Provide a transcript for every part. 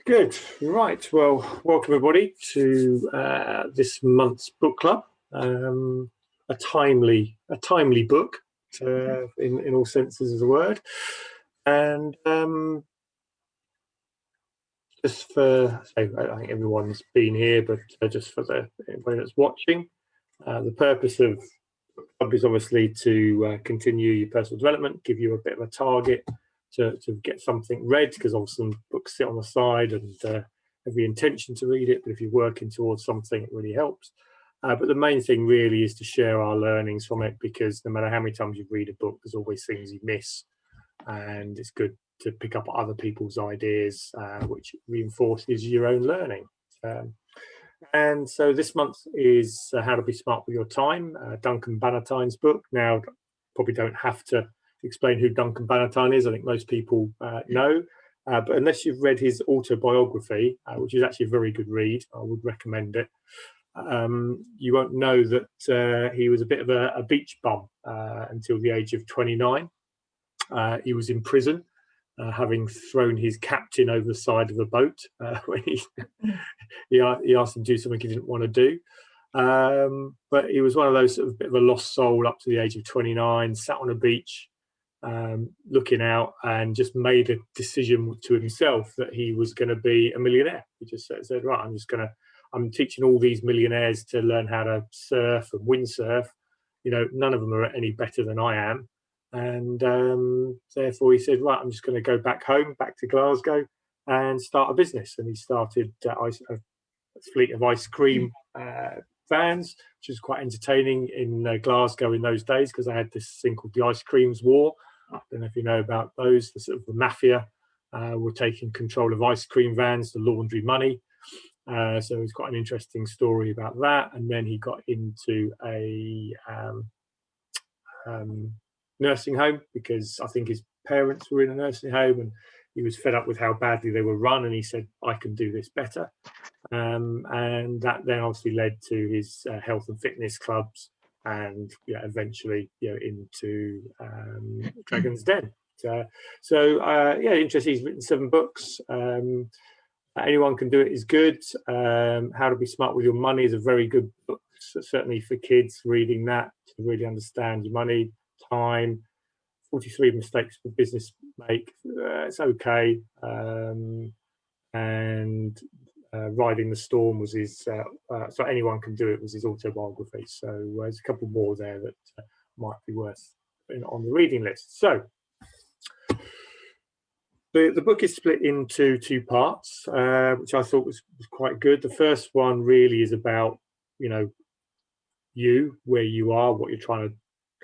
Good. Right. Well, welcome everybody to this month's book club. A timely book in all senses of the word. And just for, so I think everyone's been here, but just for everybody that's watching, the purpose of book club is obviously to continue your personal development, give you a bit of a target to get something read, because often books sit on the side and every intention to read it, but if you're working towards something, it really helps. But the main thing really is to share our learnings from it, because no matter how many times you read a book, there's always things you miss, and it's good to pick up other people's ideas, which reinforces your own learning. And so this month is How to Be Smart with Your Time, Duncan Bannatyne's book. Now, probably don't have to explain who Duncan Bannatyne is. I think most people know. But unless you've read his autobiography, which is actually a very good read, I would recommend it. You won't know that he was a bit of a beach bum until the age of 29. He was in prison, having thrown his captain over the side of a boat when he asked him to do something he didn't want to do. But he was one of those sort of bit of a lost soul up to the age of 29, sat on a beach, looking out, and just made a decision to himself that he was going to be a millionaire. He just said, right, I'm teaching all these millionaires to learn how to surf and windsurf. None of them are any better than I am. And therefore he said, right, I'm just going to go back home, back to Glasgow, and start a business. And he started a fleet of ice cream vans, which was quite entertaining in Glasgow in those days, because they had this thing called the Ice Creams War. I don't know if you know about those. The sort of the mafia were taking control of ice cream vans to laundry money. So it's quite an interesting story about that. And then he got into a nursing home, because I think his parents were in a nursing home, and he was fed up with how badly they were run, and he said, I can do this better. And that then obviously led to his health and fitness clubs, and eventually into Dragon's Den. Interesting. He's written 7 books. Anyone Can Do It is good. How to Be Smart with Your Money is a very good book, certainly for kids, reading that to really understand your money, time. 43 Mistakes for Business Make. It's okay. And Riding the Storm was his, so Anyone Can Do It was his autobiography. So there's a couple more there that might be worth putting on the reading list. So the book is split into 2 parts, which I thought was quite good. The first one really is about, you, where you are, what you're trying to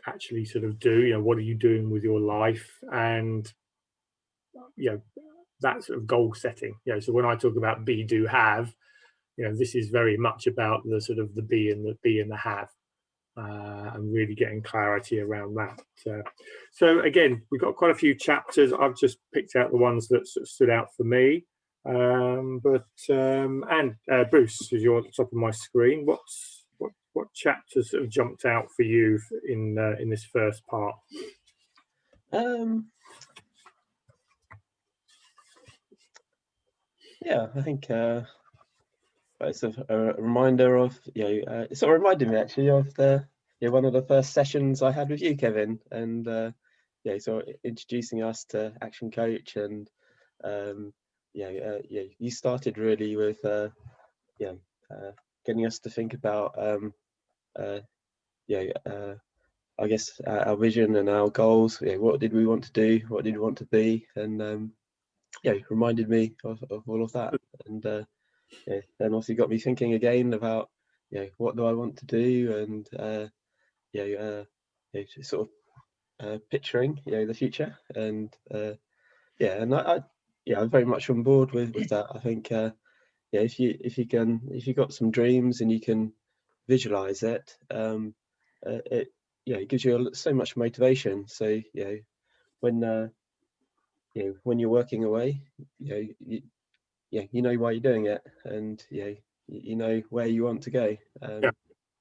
actually sort of do, what are you doing with your life, and that sort of goal setting. So when I talk about be, do, have, this is very much about the sort of the be and the have, and really getting clarity around that. So again, we've got quite a few chapters. I've just picked out the ones that sort of stood out for me. Bruce, as you're at the top of my screen, what chapters sort of jumped out for you in this first part? I think it's a reminder of it sort of reminded me actually of the one of the first sessions I had with you, Kevin, and sort of introducing us to Action Coach, and you started really with getting us to think about I guess our vision and our goals. What did we want to do? What did we want to be? And it reminded me of all of that, and then obviously got me thinking again about what do I want to do, and sort of picturing the future, and and I'm very much on board with that. I think if you got some dreams and you can visualize it, it gives you so much motivation. So when you're working away, you know why you're doing it, and you know where you want to go,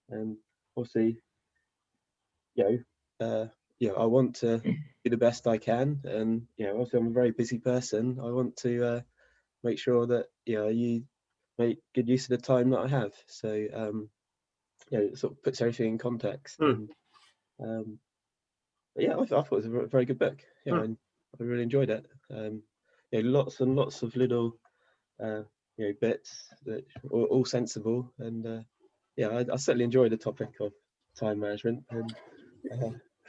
and obviously I want to be the best I can, and obviously I'm a very busy person. I want to make sure that you make good use of the time that I have. So it sort of puts everything in context. And but yeah, I thought it was a very good book. I really enjoyed it. Lots and lots of little bits that all sensible, and I certainly enjoyed the topic of time management. And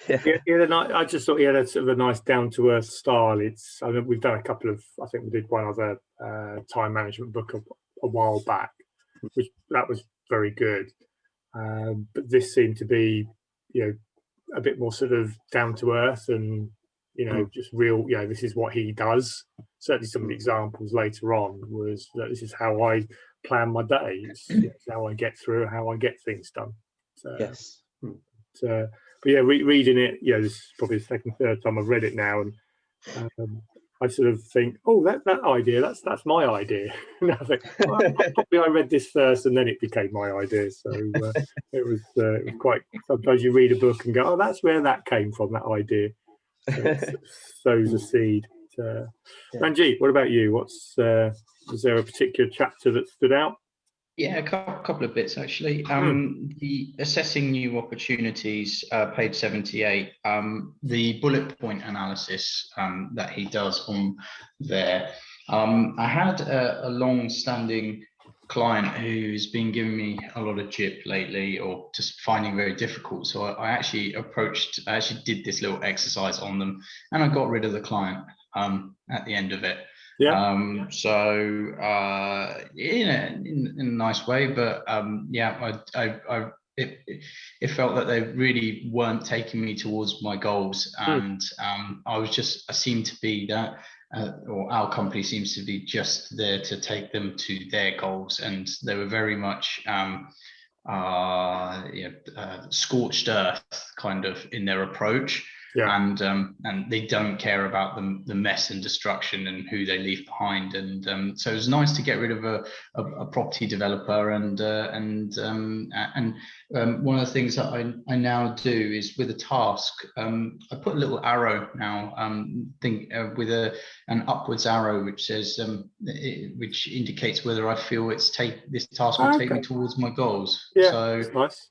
I just thought he had a sort of a nice down to earth style. I mean, we've done a couple of, I think we did one other time management book a while back, which that was very good. But this seemed to be, a bit more sort of down to earth and, just real, this is what he does. Certainly some of the examples later on was that this is how I plan my day. It's how I get through, how I get things done. Yes. But yeah, reading it, this is probably the second, third time I've read it now, and I sort of think, oh, that idea, that's my idea. And I think, well, probably I read this first, and then it became my idea. So it was quite. Sometimes you read a book and go, oh, that's where that came from, that idea. So it sows a seed. Ranjit, what about you? Was there a particular chapter that stood out? Yeah, a couple of bits actually. The assessing new opportunities, page 78, the bullet point analysis that he does on there. I had a long-standing client who's been giving me a lot of jip lately, or just finding very difficult. So I actually did this little exercise on them, and I got rid of the client at the end of it. Yeah. In a nice way, but it felt that they really weren't taking me towards my goals, and I seemed to be that, or our company seems to be just there to take them to their goals, and they were very much scorched earth kind of in their approach. And they don't care about the mess and destruction and who they leave behind, and so it was nice to get rid of a property developer. And one of the things that I now do is with a task, I put a little arrow now, with an upwards arrow which says which indicates whether I feel this task will take me towards my goals. So nice.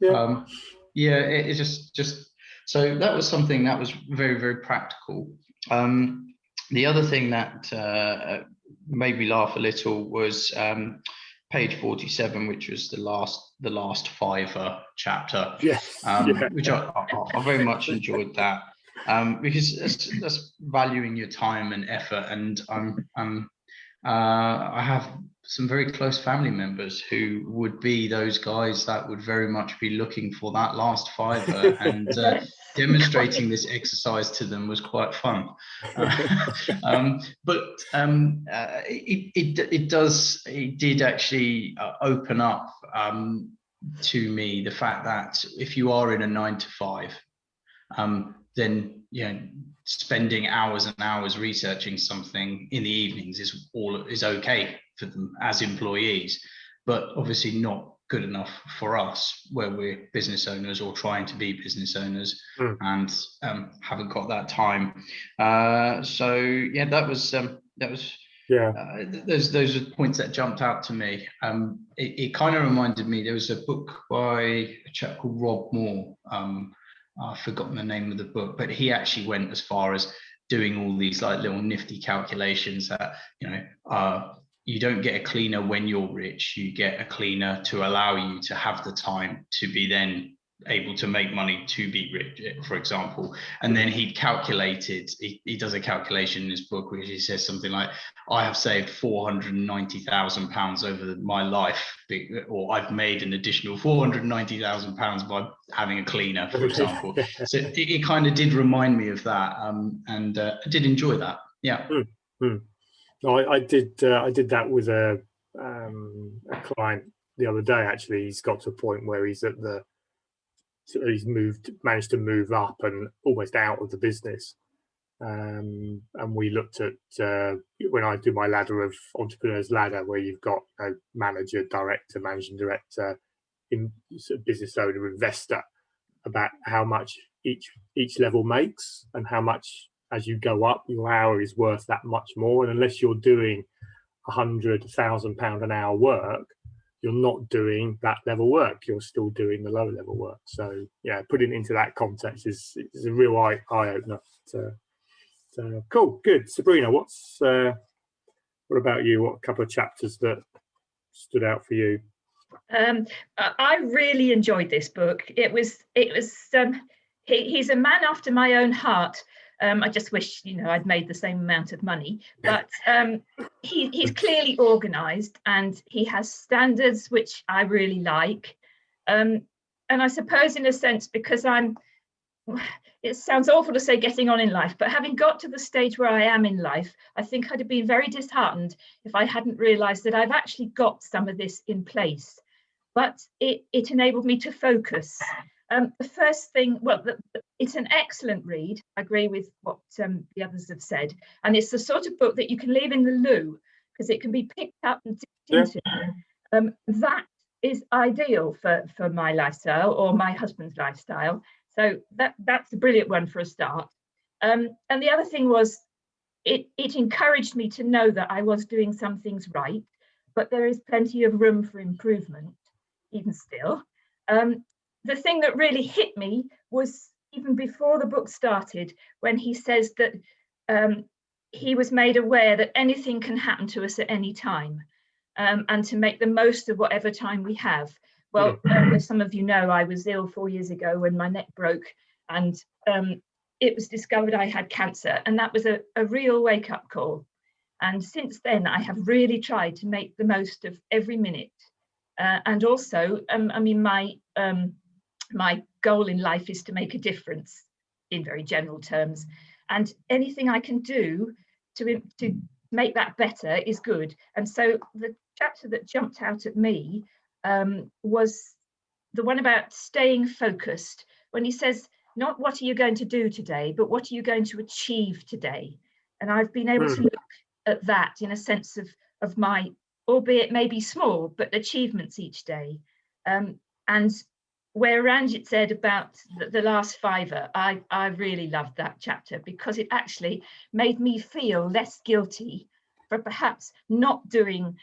It's just. So that was something that was very, very practical. The other thing that made me laugh a little was page 47, which was the last Fiverr chapter. Yes. Which I very much enjoyed that, because that's valuing your time and effort. And I have some very close family members who would be those guys that would very much be looking for that last Fiverr, and demonstrating this exercise to them was quite fun. But it did actually open up to me the fact that if you are in a 9 to 5, then spending hours and hours researching something in the evenings is okay for them as employees, but obviously not good enough for us where we're business owners or trying to be business owners and haven't got that time. Those are points that jumped out to me. It kind of reminded me, there was a book by a chap called Rob Moore. I've forgotten the name of the book, but he actually went as far as doing all these like little nifty calculations that, you don't get a cleaner when you're rich, you get a cleaner to allow you to have the time to be then able to make money to be rich, for example. And then he does a calculation in his book which he says something like, I have saved £490,000 over my life, or I've made an additional £490,000 by having a cleaner, for example. So it kind of did remind me of that, and I did enjoy that. I did that with a client the other day. Actually, he's got to a point where he's managed to move up and almost out of the business. And we looked at when I do my ladder of entrepreneurs ladder, where you've got manager, director, managing director, business owner, investor, about how much each level makes, and how much as you go up your hour is worth that much more. And unless you're doing 100, £1,000 an hour work, you're not doing that level work. You're still doing the lower level work. So yeah, putting it into that context is a real eye opener. So cool, good. Sabrina, what about you? What couple of chapters that stood out for you? I really enjoyed this book. He's a man after my own heart. I just wish, I'd made the same amount of money, but he's clearly organized and he has standards, which I really like. And I suppose in a sense, because it sounds awful to say getting on in life, but having got to the stage where I am in life, I think I'd have been very disheartened if I hadn't realized that I've actually got some of this in place. But it enabled me to focus. The first thing, it's an excellent read. I agree with what the others have said. And it's the sort of book that you can leave in the loo because it can be picked up and dipped into. That is ideal for my lifestyle or my husband's lifestyle. So that's a brilliant one for a start. And the other thing was, it encouraged me to know that I was doing some things right, but there is plenty of room for improvement, even still. The thing that really hit me was even before the book started, when he says that he was made aware that anything can happen to us at any time, and to make the most of whatever time we have. Well, as some of you know, I was ill 4 years ago when my neck broke, and it was discovered I had cancer, and that was a real wake-up call. And since then, I have really tried to make the most of every minute. And also, my goal in life is to make a difference in very general terms. And anything I can do to make that better is good. And so the chapter that jumped out at me was the one about staying focused, when he says, not what are you going to do today, but what are you going to achieve today? And I've been able to look at that in a sense of my, albeit maybe small, but achievements each day. And where Ranjit said about the last fiver, I really loved that chapter because it actually made me feel less guilty for perhaps not doing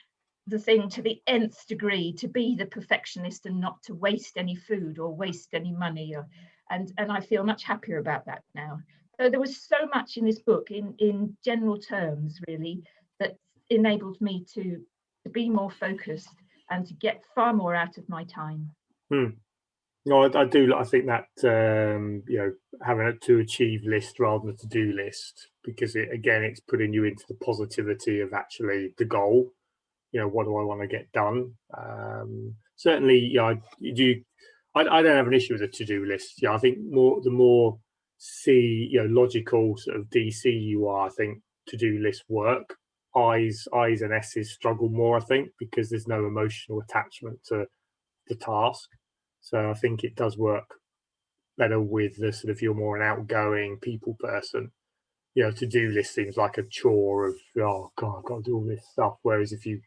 the thing to the nth degree, to be the perfectionist and not to waste any food or waste any money. And I feel much happier about that now. So there was so much in this book in general terms, really, that enabled me to be more focused and to get far more out of my time. No, I do. I think that having a to achieve list rather than a to do list, because it's putting you into the positivity of actually the goal. What do I want to get done? Certainly, I don't have an issue with a to do list. I think the more logical sort of DC you are, I think to do lists work. I's and S's struggle more, I think, because there's no emotional attachment to the task. So I think it does work better with the sort of, you're more an outgoing people person. To do list seems like a chore of, oh God, I've got to do all this stuff. Whereas if you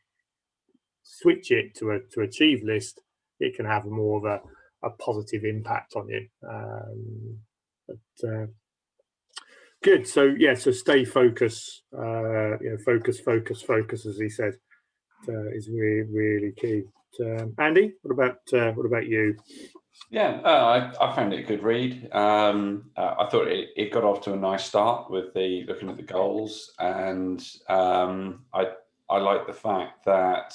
switch it to achieve list, it can have more of a positive impact on you. Good. So so stay focused. Focus, as he said, is really, really key. Andy, what about you? Yeah, I found it a good read. I thought it got off to a nice start with looking at the goals, and I like the fact that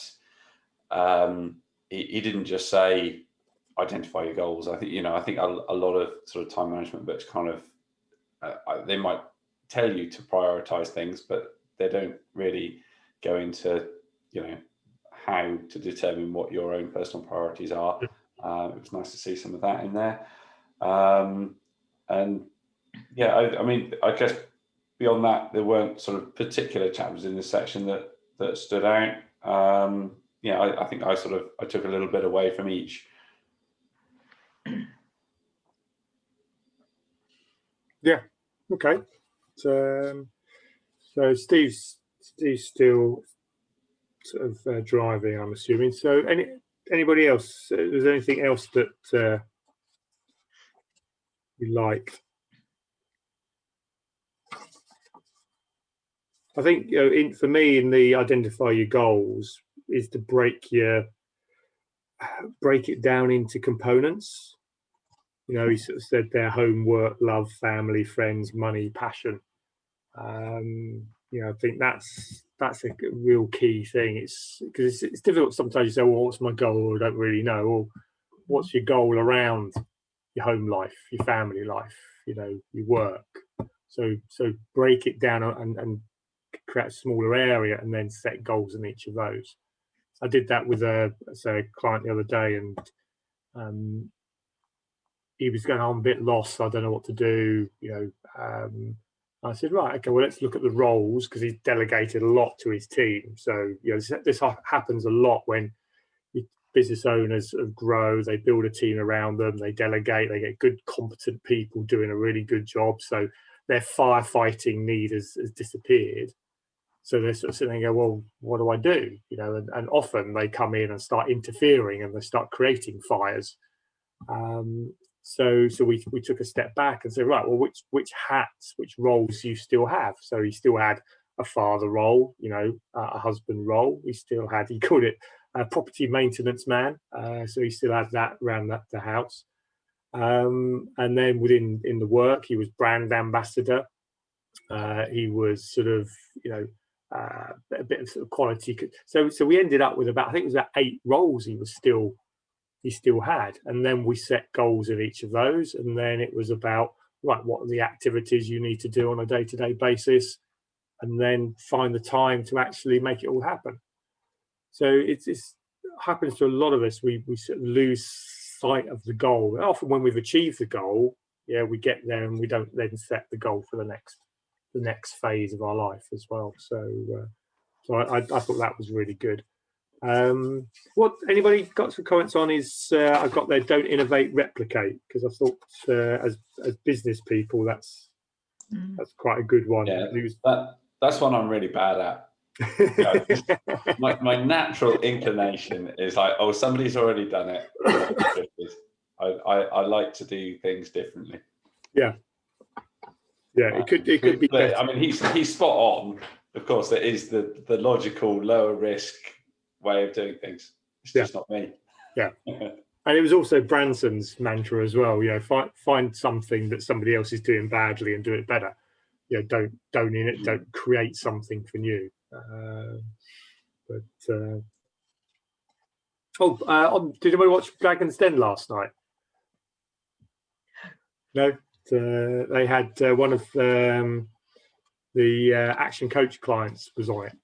he didn't just say identify your goals. I think a lot of sort of time management books kind of they might tell you to prioritize things, but they don't really go into how to determine what your own personal priorities are. It was nice to see some of that in there. And yeah, I guess beyond that, there weren't sort of particular chapters in this section that stood out. I think I took a little bit away from each. Yeah. Okay. So Steve's still sort of driving, I'm assuming. So anybody else? Is there anything else that you liked? I think, for me, in the identify your goals is to break it down into components. He sort of said their home, work, love, family, friends, money, passion. I think that's a real key thing. It's because it's difficult sometimes. You say, well, what's my goal? I don't really know. Well, what's your goal around your home life, your family life, your work? So break it down and create a smaller area, and then set goals in each of those. I did that with a client the other day, and he was going, I'm a bit lost. I don't know what to do. I said, right, okay, well, let's look at the roles, because he's delegated a lot to his team. So this happens a lot when business owners grow. They build a team around them. They delegate. They get good, competent people doing a really good job. So their firefighting need has disappeared. So they're sort of sitting there and go, well, what do I do? And often they come in and start interfering, and they start creating fires. So we took a step back and said, right, well, which hats, which roles do you still have? So he still had a father role, a husband role. He called it a property maintenance man. So he still had that around the house. And then in the work, he was brand ambassador. He was sort of, a bit of sort of quality. So we ended up with I think it was about 8 roles he still had. And then we set goals in each of those. And then it was about, right, what are the activities you need to do on a day-to-day basis? And then find the time to actually make it all happen. So it happens to a lot of us. We sort of lose sight of the goal. And often when we've achieved the goal, we get there and we don't then set the goal for the next phase of our life as well. So I thought that was really good. What anybody got some comments on is I've got there, don't innovate, replicate, because I thought as business people that's quite a good one. Yeah, that's one I'm really bad at. My natural inclination is like, oh, somebody's already done it. I like to do things differently. Yeah, it could be better. I mean, he's spot on. Of course, it is the logical, lower risk way of doing things. It's just not me. Yeah. And it was also Branson's mantra as well. Find something that somebody else is doing badly and do it better. Don't create something for new. Did anybody watch Dragon's Den last night? No. They had one of the Action Coach clients was on it.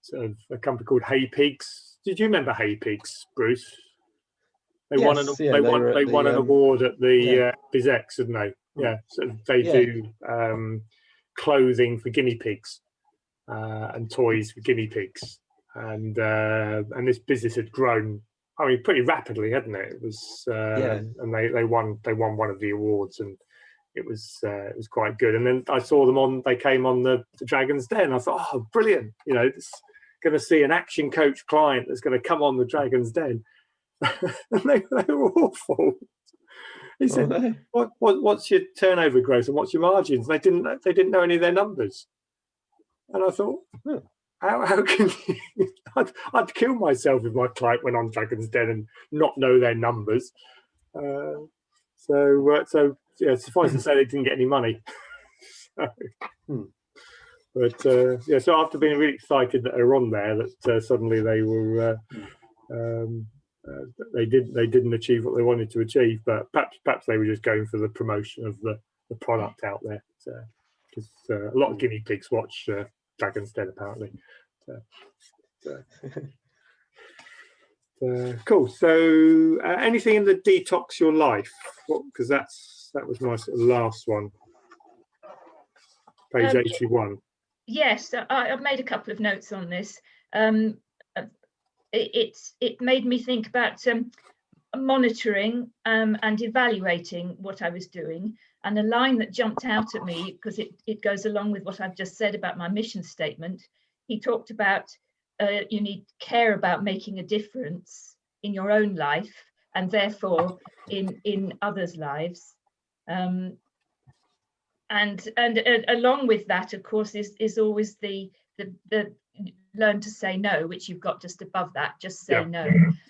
Sort of a company called Hay Pigs. Did you remember Hay Pigs, Bruce? They won an award at the BizX, didn't they? Yeah. So they do clothing for guinea pigs and toys for guinea pigs, and this business had grown, I mean, pretty rapidly, hadn't it? It was and they won one of the awards, and it was quite good. And then I saw them they came on the Dragon's Den. I thought, oh, brilliant! It's going to see an Action Coach client that's going to come on the Dragon's Den. And they were awful. He said, what's your turnover growth and what's your margins? They didn't know any of their numbers. And I thought, how can you? I'd kill myself if my client went on Dragon's Den and not know their numbers. So suffice to say, they didn't get any money. So after being really excited that they were on there, that suddenly they were they didn't achieve what they wanted to achieve. But perhaps they were just going for the promotion of the product out there. Because a lot of guinea pigs watch Dragon's Den apparently. Cool. So anything in the detox your life? Because that was my sort of last one. Page 81. Yes, I've made a couple of notes on this. It made me think about monitoring and evaluating what I was doing. And a line that jumped out at me, because it goes along with what I've just said about my mission statement. He talked about you need to care about making a difference in your own life and therefore in others' lives. and along with that, of course, is always the learn to say no, which you've got just above that. Just say no.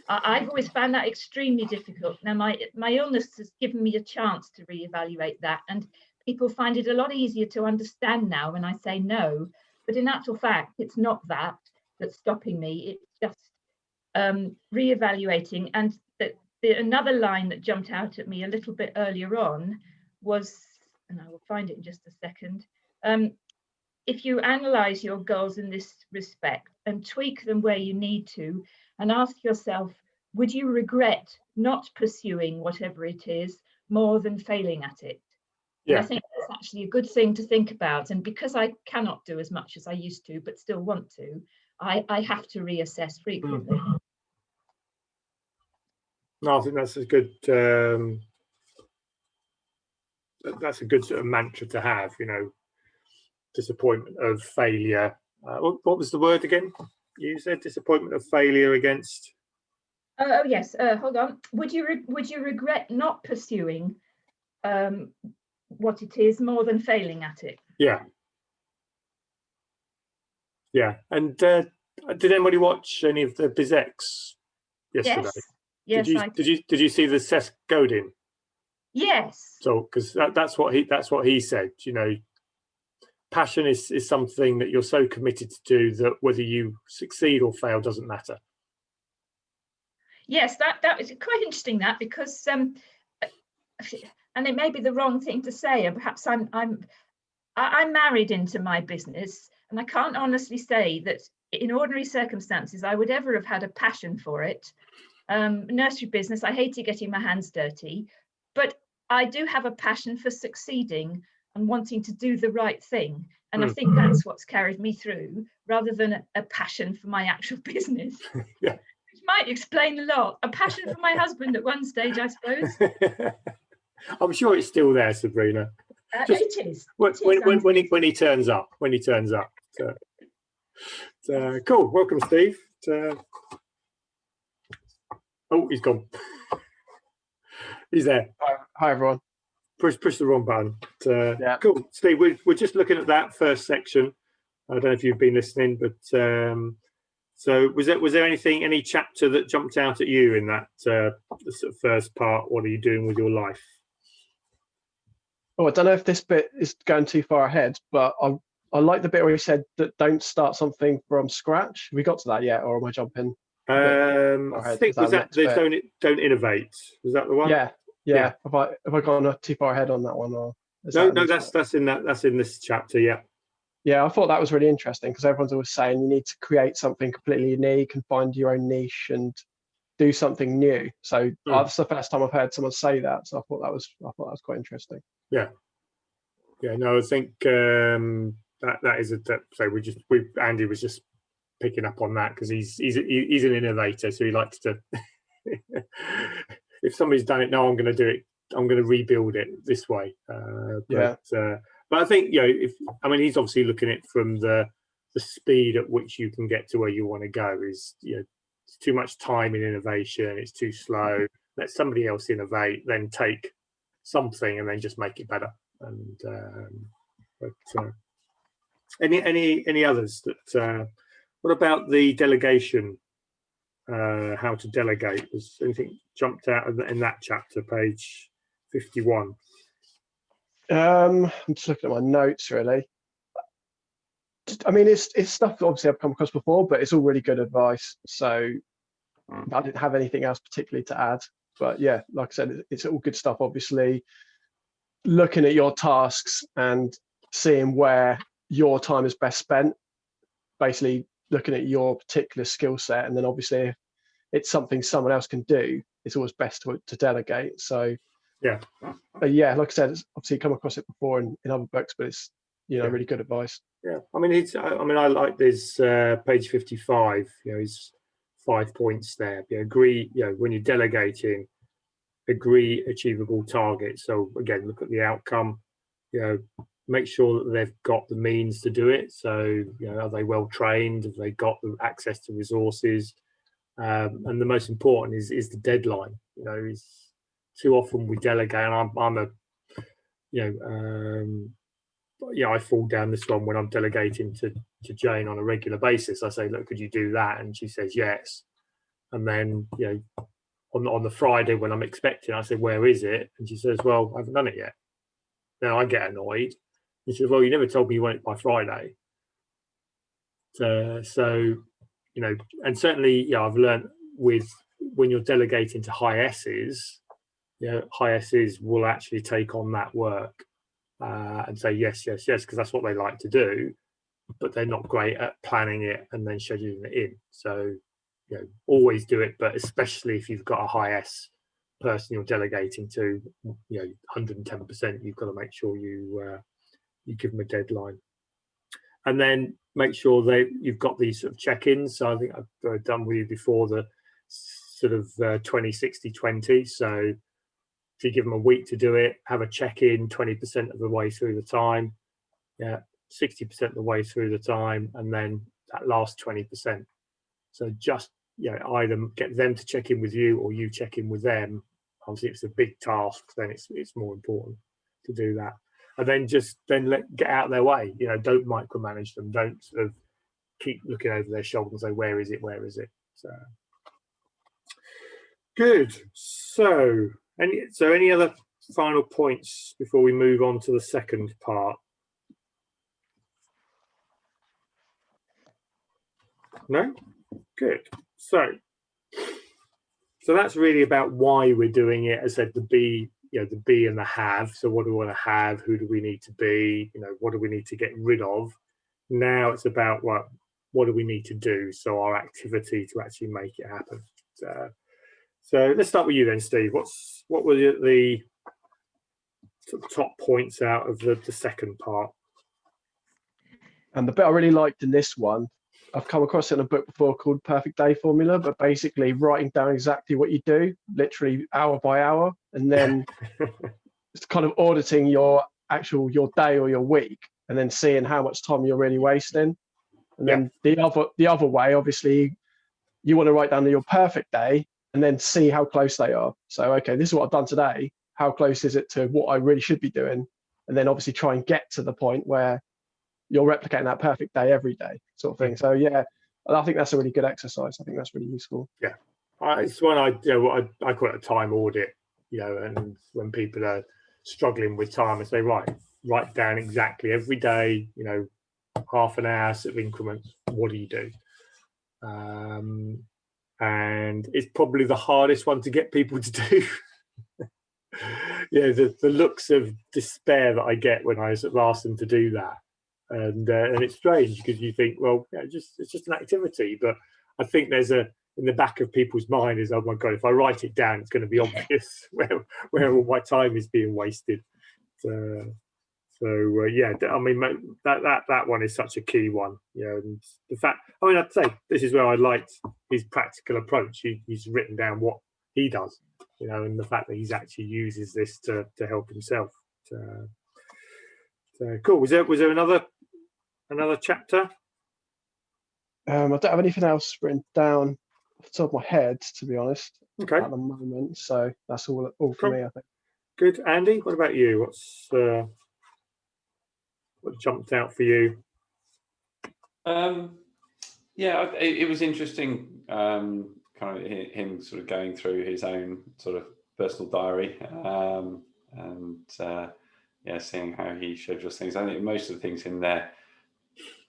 I've always found that extremely difficult. Now, my illness has given me a chance to reevaluate that, and people find it a lot easier to understand now when I say no. But in actual fact, it's not that that's stopping me. It's just reevaluating. And another line that jumped out at me a little bit earlier on was, and I will find it in just a second. If you analyze your goals in this respect and tweak them where you need to, and ask yourself, would you regret not pursuing whatever it is more than failing at it? And I think that's actually a good thing to think about. And because I cannot do as much as I used to, but still want to, I have to reassess frequently. No, I think that's a good sort of mantra to have, you know. Disappointment of failure. What was the word again? You said disappointment of failure against. Oh yes. Hold on. Would you regret not pursuing what it is more than failing at it? Yeah. Yeah. And did anybody watch any of the BizX yesterday? Yes. Did you see the Seth Godin? Yes. So because that's what he said. You know. Passion is something that you're so committed to do that whether you succeed or fail doesn't matter. Yes, that was quite interesting. That because and it may be the wrong thing to say, and perhaps I'm married into my business, and I can't honestly say that in ordinary circumstances I would ever have had a passion for it. Nursery business, I hated getting my hands dirty, but I do have a passion for succeeding and wanting to do the right thing. And I think that's what's carried me through, rather than a passion for my actual business. Yeah. Which might explain a lot. A passion for my husband at one stage, I suppose. I'm sure it's still there, Sabrina. It is. When he turns up. Cool. Welcome, Steve. Oh, he's gone. He's there. Hi everyone. Push the wrong button. Yeah. Cool, Steve. We're just looking at that first section. I don't know if you've been listening, but so was there any chapter that jumped out at you in that the sort of first part? What are you doing with your life? Oh, I don't know if this bit is going too far ahead, but I like the bit where you said that don't start something from scratch. Have we got to that yet, or am I jumping? I think was that the don't innovate. Was that the one? Yeah. Have I gone too far ahead on that one, or no? That's in this chapter. Yeah. Yeah, I thought that was really interesting because everyone's always saying you need to create something completely unique and find your own niche and do something new. So that's the first time I've heard someone say that. So I thought that was quite interesting. Yeah. No, I think that is so Andy was just picking up on that because he's an innovator, so he likes to. If somebody's done it, no, I'm going to do it. I'm going to rebuild it this way. But I think he's obviously looking at it from the speed at which you can get to where you want to go. Is it's too much time in innovation. It's too slow. Let somebody else innovate, then take something and then just make it better. And any others that? What about the delegation? How to delegate? Was anything jumped out in that chapter, page 51? I'm just looking at my notes really. I mean, it's stuff that obviously I've come across before, but it's all really good advice. So I didn't have anything else particularly to add. But yeah, like I said, it's all good stuff. Obviously, looking at your tasks and seeing where your time is best spent, basically looking at your particular skill set, and then obviously if it's something someone else can do, it's always best to delegate. So but yeah, like I said, it's obviously come across it before in other books, but it's really good advice. Yeah, I I like this page 55. His 5 points there. Agree. When you're delegating, agree achievable targets. So again, look at the outcome. Make sure that they've got the means to do it. So are they well trained? Have they got the access to resources? And the most important is the deadline. Is too often we delegate, and I'm a I fall down this one when I'm delegating to Jane on a regular basis. I say, look, could you do that? And she says yes. And then, on the Friday when I'm expecting, I say, where is it? And she says, well, I haven't done it yet. Now I get annoyed. She says, well, you never told me you want it by Friday. So, and certainly, I've learned when you're delegating to high S's, high S's will actually take on that work and say yes, because that's what they like to do, but they're not great at planning it and then scheduling it in. So, always do it, but especially if you've got a high S person you're delegating to, 110%, you've got to make sure you give them a deadline. And then make sure you've got these sort of check-ins. So I think I've done with you before the sort of 20-60-20. So if you give them a week to do it, have a check-in 20% of the way through the time, 60% of the way through the time, and then that last 20%. So just either get them to check in with you or you check in with them. Obviously, if it's a big task, then it's more important to do that. And then get out of their way. Don't micromanage them. Don't sort of keep looking over their shoulder and say, where is it? So good. So any other final points before we move on to the second part? No? Good. So that's really about why we're doing it. As I said, the be and the have. So what do we want to have? Who do we need to be? What do we need to get rid of? Now it's about what do we need to do? So our activity to actually make it happen. So let's start with you then, Steve. What were the sort of top points out of the second part? And the bit I really liked in this one, I've come across it in a book before called Perfect Day Formula, but basically writing down exactly what you do, literally hour by hour, and then it's kind of auditing your day or your week, and then seeing how much time you're really wasting. And then the other way, obviously, you want to write down your perfect day and then see how close they are. So, okay, this is what I've done today. How close is it to what I really should be doing? And then obviously try and get to the point where you're replicating that perfect day every day, sort of thing. So I think that's a really good exercise. I think that's really useful. Yeah, it's one I call it a time audit. And when people are struggling with time, I say, write down exactly every day. Half an hour sort of increments. What do you do? And it's probably the hardest one to get people to do. The looks of despair that I get when I sort of ask them to do that. And it's strange because you think, well, it's just an activity, but I think there's in the back of people's mind is, oh my god, if I write it down, it's going to be obvious where all my time is being wasted. I mean that one is such a key one, and the fact, I'd say this is where I liked his practical approach. He's written down what he does, and the fact that he's actually uses this to help himself. Cool. Was there another chapter? I don't have anything else written down off the top of my head, to be honest, okay, at the moment. So that's all for me, I think. Good. Andy, what about you? What jumped out for you? It was interesting, kind of him sort of going through his own sort of personal diary, and seeing how he schedules things. I think most of the things in there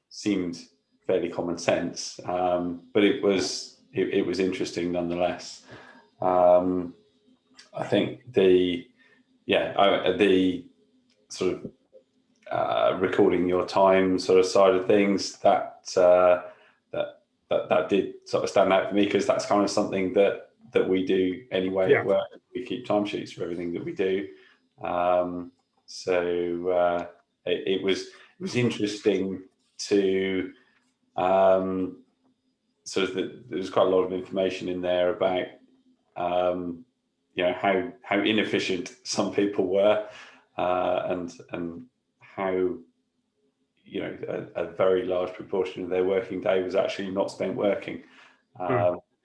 seemed fairly common sense, but it was interesting nonetheless. I think the sort of recording your time sort of side of things that did sort of stand out for me, because that's kind of something that we do anyway at work. We keep timesheets for everything that we do. It was interesting to sort of there's quite a lot of information in there about how inefficient some people were, and how a very large proportion of their working day was actually not spent working,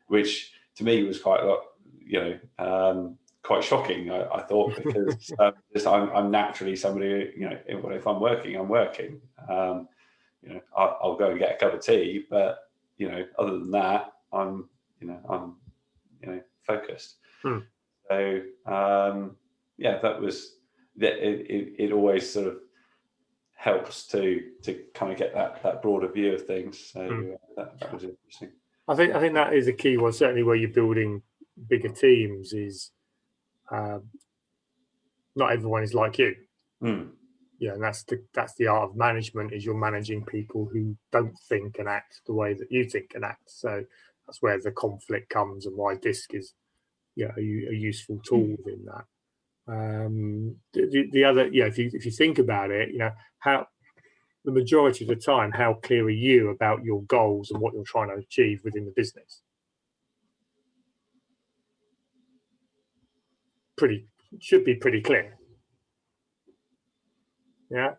which to me was quite a lot, quite shocking, I thought, because I'm naturally somebody, you know, if I'm working, I'm working. You know, I'll go and get a cup of tea, but, you know, other than that, I'm focused. So yeah, that was that. It always sort of helps to kind of get that broader view of things. So that was interesting. I think that is a key one, certainly where you're building bigger teams, is not everyone is like you. Yeah, and that's the art of management, is you're managing people who don't think and act the way that you think and act. So that's where the conflict comes, and why DISC is a useful tool within that. The other, if you think about it, you know, how the majority of the time, how clear are you about your goals and what you're trying to achieve within the business? Should be pretty clear. Yeah,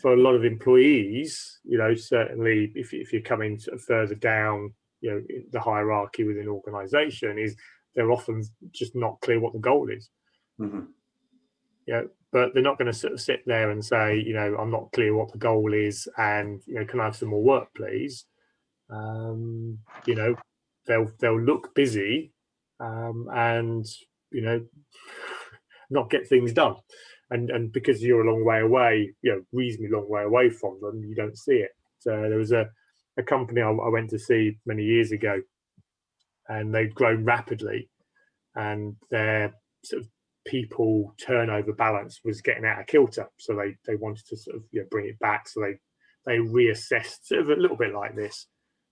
for a lot of employees, you know, certainly if you're coming further down, you know, the hierarchy within an organisation, is they're often just not clear what the goal is. Yeah, but they're not going to sort of sit there and say, you know, I'm not clear what the goal is, and, you know, can I have some more work, please? You know, they'll look busy, and, you know, not get things done. And because you're a long way away, you know, reasonably long way away from them, you don't see it. So there was a company I went to see many years ago, and they'd grown rapidly, and their sort of people turnover balance was getting out of kilter. So they wanted to sort of, you know, bring it back. So they reassessed, sort of a little bit like this,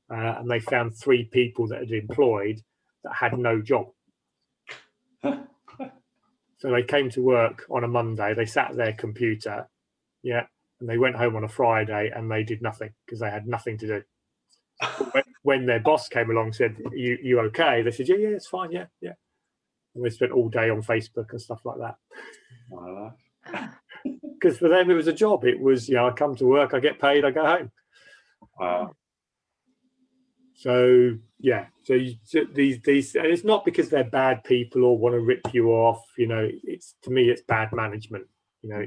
and they found 3 people that had employed that had no job. So they came to work on a Monday, they sat at their computer, and they went home on a Friday, and they did nothing because they had nothing to do. When their boss came along and said, you okay? They said, yeah, it's fine, yeah. And they spent all day on Facebook and stuff like that. Because for them, it was a job. It was, you know, I come to work, I get paid, I go home. Wow. So these, and it's not because they're bad people or want to rip you off. You know, to me, it's bad management. You know,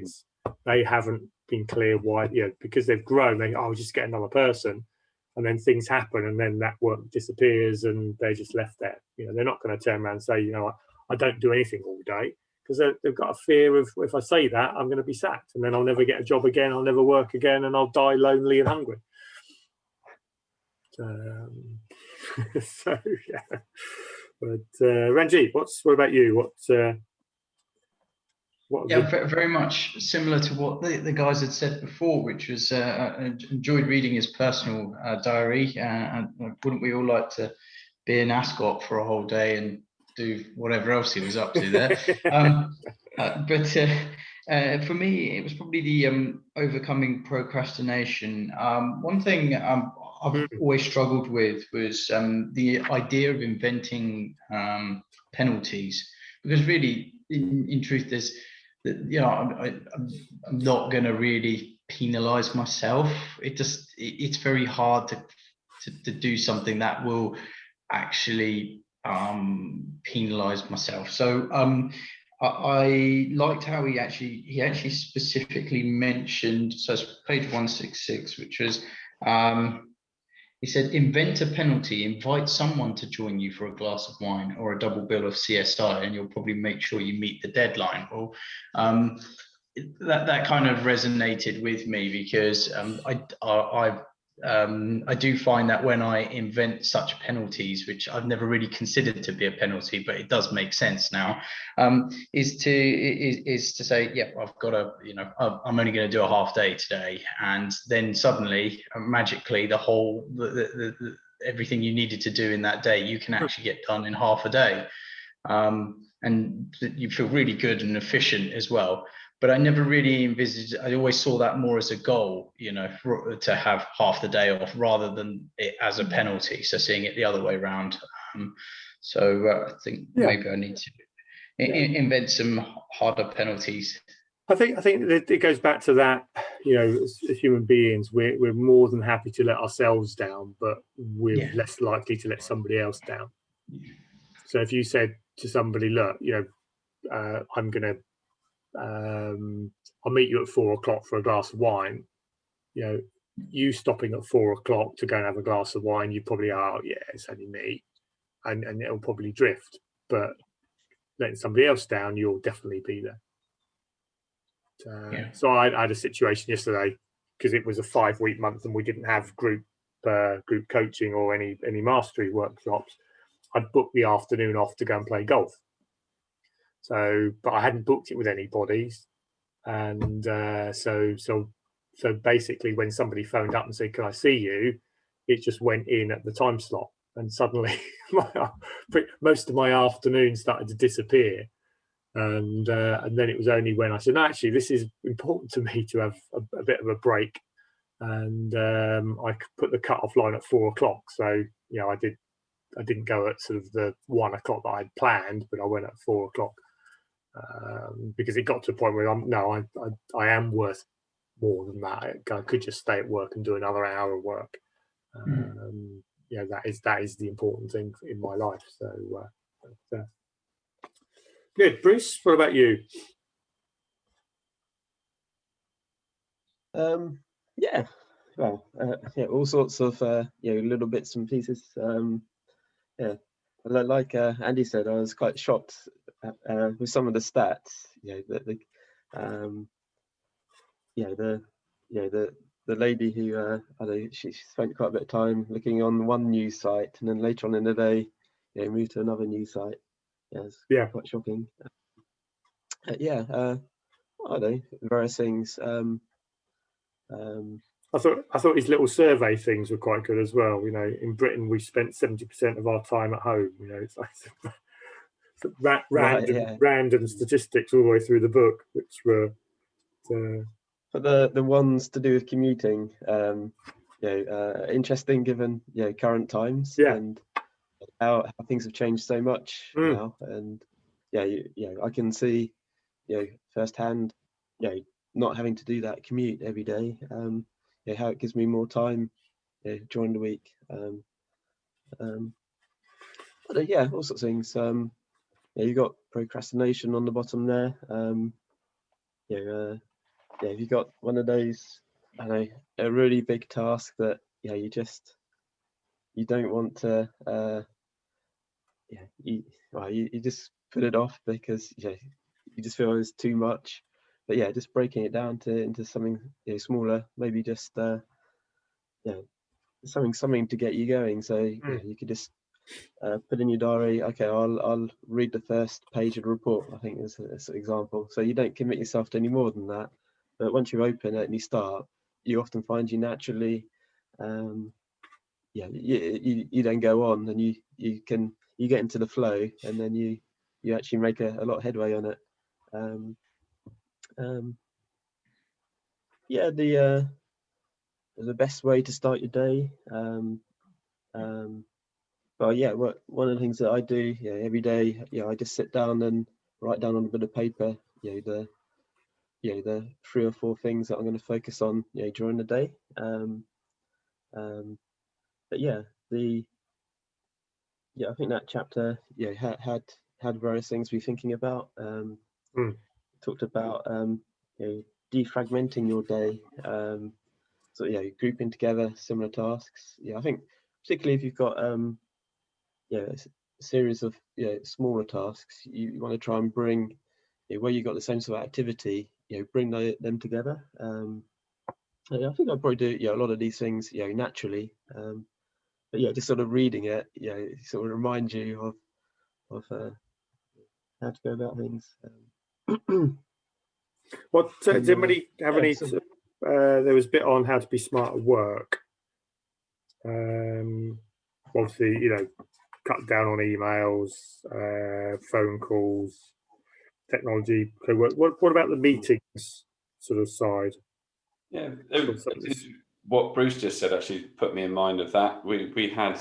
they haven't been clear why. You know, because they've grown, I'll just get another person, and then things happen, and then that work disappears, and they're just left there. You know, they're not going to turn around and say, you know, I don't do anything all day, because they've got a fear of, if I say that, I'm going to be sacked, and then I'll never get a job again, I'll never work again, and I'll die lonely and hungry. So yeah, but Ranjit, what about you? Very much similar to what the guys had said before, which was I enjoyed reading his personal diary, and wouldn't we all like to be an ascot for a whole day and do whatever else he was up to there? But for me, it was probably the overcoming procrastination. One thing I've always struggled with was the idea of inventing penalties, because really, in truth, there's, you know, I'm not going to really penalize myself. It's very hard to do something that will actually penalize myself. So I liked how he actually specifically mentioned, so it's page 166, which was he said, invent a penalty, invite someone to join you for a glass of wine or a double bill of CSI, and you'll probably make sure you meet the deadline. Well, that kind of resonated with me, because I do find that when I invent such penalties, which I've never really considered to be a penalty, but it does make sense now, is to say, yeah, I've got to, you know, I'm only going to do a half day today, and then suddenly, magically, the whole everything you needed to do in that day, you can actually get done in half a day, and you feel really good and efficient as well. But I never really envisaged, I always saw that more as a goal, you know, to have half the day off rather than it as a penalty. So seeing it the other way around. I think maybe I need to invent some harder penalties. I think it goes back to that, you know, as human beings, we're more than happy to let ourselves down, but we're less likely to let somebody else down. So if you said to somebody, look, you know, I'm going to, I'll meet you at 4 o'clock for a glass of wine. You know, you stopping at 4 o'clock to go and have a glass of wine, you probably are, yeah, it's only me, and it'll probably drift. But letting somebody else down, you'll definitely be there. So I had a situation yesterday because it was a 5-week month and we didn't have group coaching or any mastery workshops. I'd booked the afternoon off to go and play golf. So, but I hadn't booked it with anybody, and so basically, when somebody phoned up and said, "Can I see you?" it just went in at the time slot, and suddenly most of my afternoon started to disappear. And then it was only when I said, "No, actually, this is important to me to have a bit of a break," and I put the cut-off line at 4 o'clock. So I didn't go at sort of the 1 o'clock that I'd planned, but I went at 4 o'clock because it got to a point where I am worth more than that. I could just stay at work and do another hour of work. That is the important thing in my life. So good. Bruce, what about you? All sorts of little bits and pieces. Like Andy said, I was quite shocked with some of the stats. The lady who she spent quite a bit of time looking on one news site, and then later on in the day, moved to another news site. It's quite shocking. I don't know, various things. I thought his little survey things were quite good as well. In Britain we spent 70% of our time at home. It's like random statistics all the way through the book, which were. But the ones to do with commuting, interesting given current times and how things have changed so much now. And I can see firsthand, not having to do that commute every day. How it gives me more time during the week. All sorts of things. You've got procrastination on the bottom there. If you've got one of those, a really big task that you don't want to, you just put it off because you just feel it's too much. But just breaking it down into something smaller, maybe just something to get you going. So you could just put in your diary. Okay, I'll read the first page of the report. I think is an example. So you don't commit yourself to any more than that. But once you open it and you start, you often find you naturally, you then go on and you get into the flow, and then you actually make a lot of headway on it. The best way to start your day. One of the things that I do every day, I just sit down and write down on a bit of paper, the 3 or 4 things that I'm going to focus on during the day. I think that chapter had various things we're thinking about. Talked about defragmenting your day, grouping together similar tasks. I think particularly if you've got a series of smaller tasks, you want to try and bring where you've got the same sort of activity, bring them together. I think I'd probably do a lot of these things naturally, but just sort of reading it sort of reminds you of how to go about things. What did anybody have any? There was a bit on how to be smart at work. Obviously, cut down on emails, phone calls, technology. What about the meetings sort of side? What Bruce just said actually put me in mind of that. We had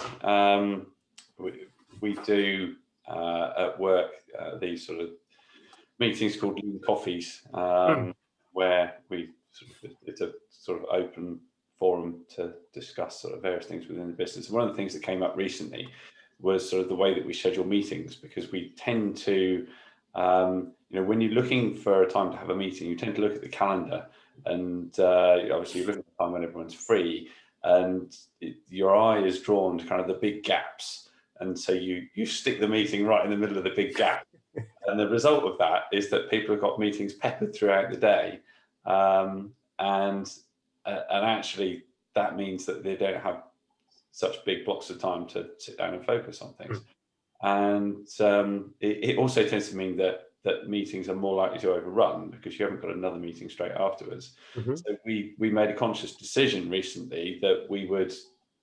we do at work these sort of meetings called lean coffees, where it's a sort of open forum to discuss sort of various things within the business. One of the things that came up recently was sort of the way that we schedule meetings, because we tend to When you're looking for a time to have a meeting, you tend to look at the calendar, and obviously you're looking at the time when everyone's free, and your eye is drawn to kind of the big gaps, and so you stick the meeting right in the middle of the big gap. And the result of that is that people have got meetings peppered throughout the day, and actually that means that they don't have such big blocks of time to sit down and focus on things. And it also tends to mean that meetings are more likely to overrun because you haven't got another meeting straight afterwards. So we made a conscious decision recently that we would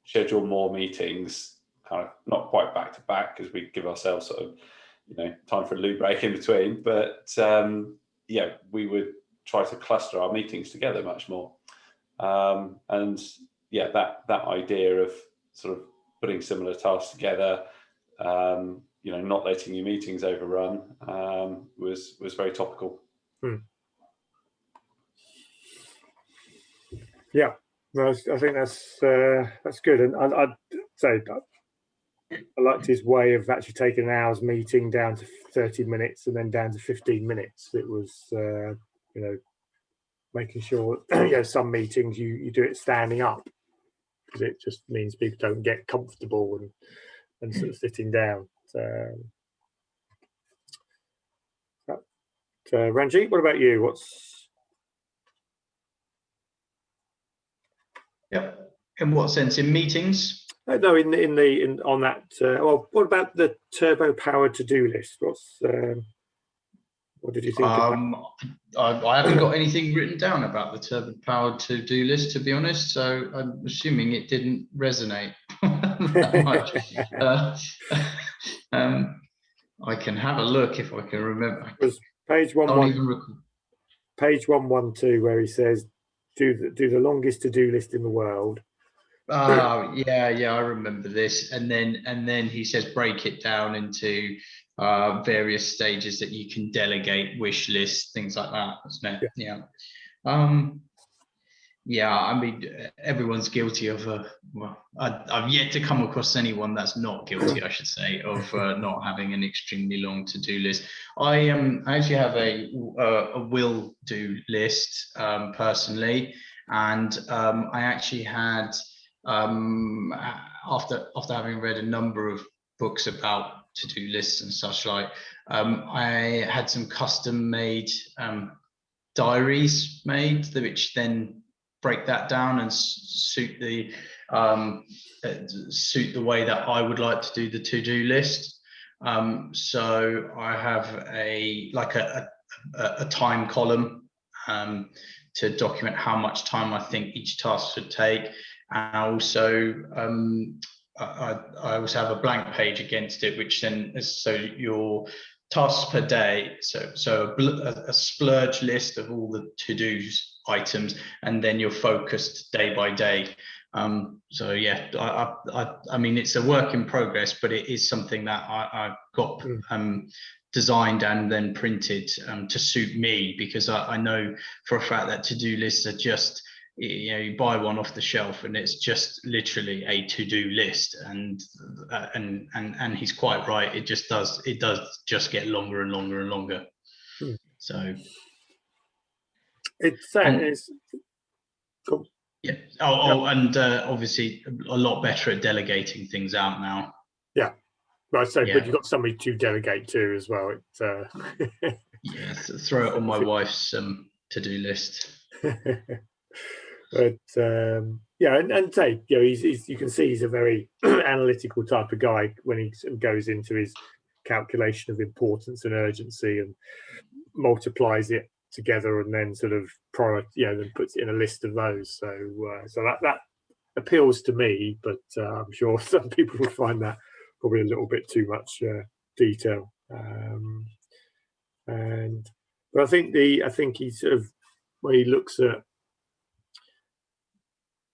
schedule more meetings, kind of not quite back to back, because we give ourselves sort of time for a loo break in between, but we would try to cluster our meetings together much more. And that idea of sort of putting similar tasks together, not letting your meetings overrun, was very topical. Yeah, no, I think that's good, and I'd say I liked his way of actually taking an hour's meeting down to 30 minutes and then down to 15 minutes. It was making sure some meetings you do it standing up, because it just means people don't get comfortable and sort of sitting down. Ranjit, what about you? In what sense? In meetings? No, on that. What about the turbo powered to-do list? What did you think? I haven't got anything written down about the turbo powered to-do list, to be honest. So I'm assuming it didn't resonate that much. I can have a look if I can remember. It was page 112, where he says, "Do the longest to-do list in the world." Yeah, I remember this. And then he says break it down into various stages that you can delegate, wish lists, things like that, isn't it? Yeah. I mean, everyone's guilty of I've yet to come across anyone that's not guilty, I should say, of not having an extremely long to-do list. I actually have a will do list personally, and I actually had after having read a number of books about to-do lists and such like, I had some custom made diaries made, which then break that down and suit the way that I would like to do the to-do list. So I have a time column to document how much time I think each task should take. And also, I also have a blank page against it, which then is so your tasks per day. So a splurge list of all the to-dos items, and then you're focused day by day. So yeah, I mean, it's a work in progress, but it is something that I've got designed and then printed to suit me, because I know for a fact that to-do lists are just, you buy one off the shelf and it's just literally a to-do list, and he's quite right, it does just get longer and longer and longer. So it's cool. Yeah. And obviously a lot better at delegating things out now. Yeah. Right. So, but you've got somebody to delegate to as well. Yeah. Throw it on my wife's to-do list. But and say, you can see he's a very analytical type of guy when he sort of goes into his calculation of importance and urgency and multiplies it together, and then sort of then puts it in a list of those. So that appeals to me, but I'm sure some people would find that probably a little bit too much detail. But I think he sort of, when he looks at,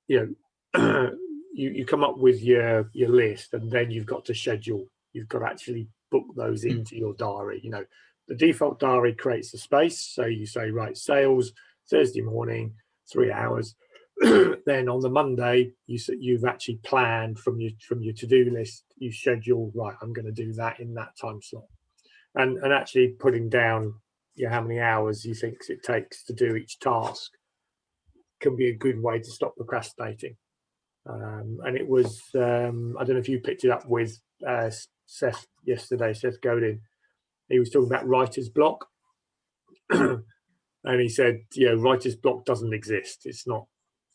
you come up with your list, and then you've got to schedule. You've got to actually book those into your diary. The default diary creates a space, so you say, right, sales Thursday morning, 3 hours. Then on the Monday, you've actually planned from your to-do list. You schedule, right, I'm going to do that in that time slot. and actually putting down how many hours you think it takes to do each task can be a good way to stop procrastinating. And it was, I don't know if you picked it up with Seth yesterday, Seth Godin. He was talking about writer's block. And he said, writer's block doesn't exist. It's not,